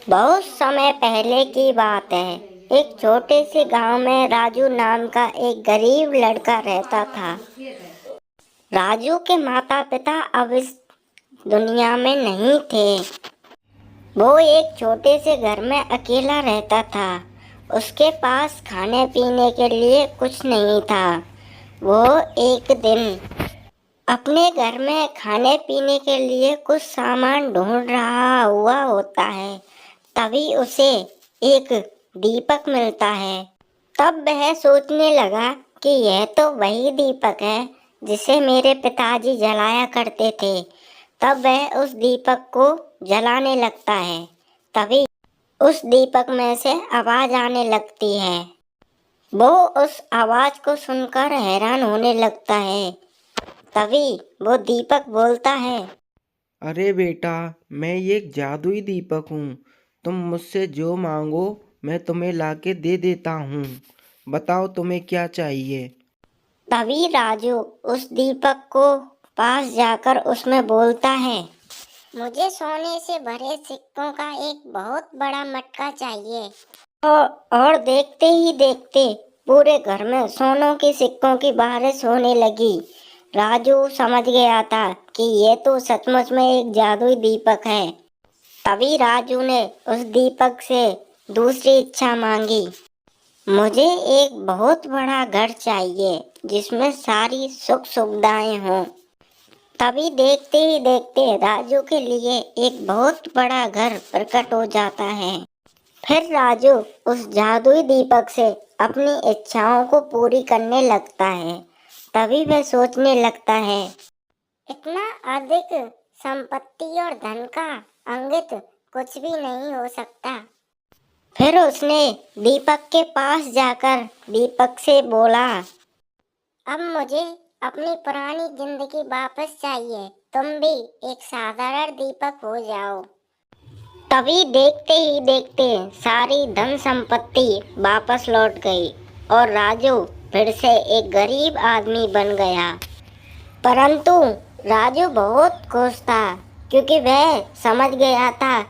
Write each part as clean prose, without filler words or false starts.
बहुत समय पहले की बात है। एक छोटे से गांव में राजू नाम का एक गरीब लड़का रहता था। राजू के माता पिता अब इस दुनिया में नहीं थे। वो एक छोटे से घर में अकेला रहता था। उसके पास खाने पीने के लिए कुछ नहीं था। वो एक दिन अपने घर में खाने पीने के लिए कुछ सामान ढूंढ रहा हुआ होता है। तभी उसे एक दीपक मिलता है। तब वह सोचने लगा कि यह तो वही दीपक है जिसे मेरे पिताजी जलाया करते थे। तब वह उस दीपक को जलाने लगता है। तभी उस दीपक में से आवाज आने लगती है। वो उस आवाज को सुनकर हैरान होने लगता है। तभी वो दीपक बोलता है, अरे बेटा, मैं ये एक जादुई दीपक हूँ। तुम मुझसे जो मांगो मैं तुम्हें लाके दे देता हूँ। बताओ तुम्हें क्या चाहिए। तभी राजू उस दीपक को पास जाकर उसमें बोलता है, मुझे सोने से भरे सिक्कों का एक बहुत बड़ा मटका चाहिए। और देखते ही देखते पूरे घर में सोनों के सिक्कों की बारिश होने लगी। राजू समझ गया था कि ये तो सचमुच में एक जादुई दीपक है। तभी राजू ने उस दीपक से दूसरी इच्छा मांगी। मुझे एक बहुत बड़ा घर चाहिए जिसमें सारी सुख सुविधाएं हों। तभी देखते ही देखते राजू के लिए एक बहुत बड़ा घर प्रकट हो जाता है। फिर राजू उस जादुई दीपक से अपनी इच्छाओं को पूरी करने लगता है। तभी वह सोचने लगता है, इतना अधिक संपत्ति और धन का अंगित कुछ भी नहीं हो सकता। फिर उसने दीपक के पास जाकर दीपक से बोला, अब मुझे अपनी पुरानी जिंदगी वापस चाहिए। तुम भी एक साधारण दीपक हो जाओ। तभी देखते ही देखते सारी धन संपत्ति वापस लौट गई और राजू फिर से एक गरीब आदमी बन गया। परंतु राजू बहुत खुश था क्योंकि वह समझ गया था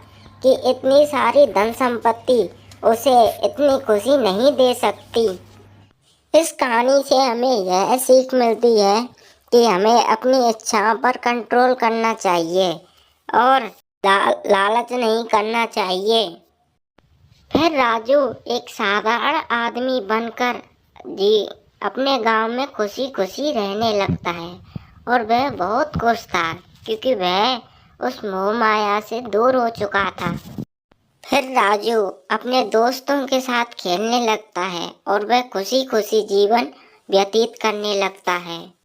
कि इतनी सारी धन संपत्ति उसे इतनी खुशी नहीं दे सकती। इस कहानी से हमें यह सीख मिलती है कि हमें अपनी इच्छाओं पर कंट्रोल करना चाहिए और लालच नहीं करना चाहिए। फिर राजू एक साधारण आदमी बनकर जी अपने गांव में खुशी खुशी रहने लगता है और वह बहुत खुश था क्योंकि वह उस मोह माया से दूर हो चुका था। फिर राजू अपने दोस्तों के साथ खेलने लगता है और वह खुशी खुशी जीवन व्यतीत करने लगता है।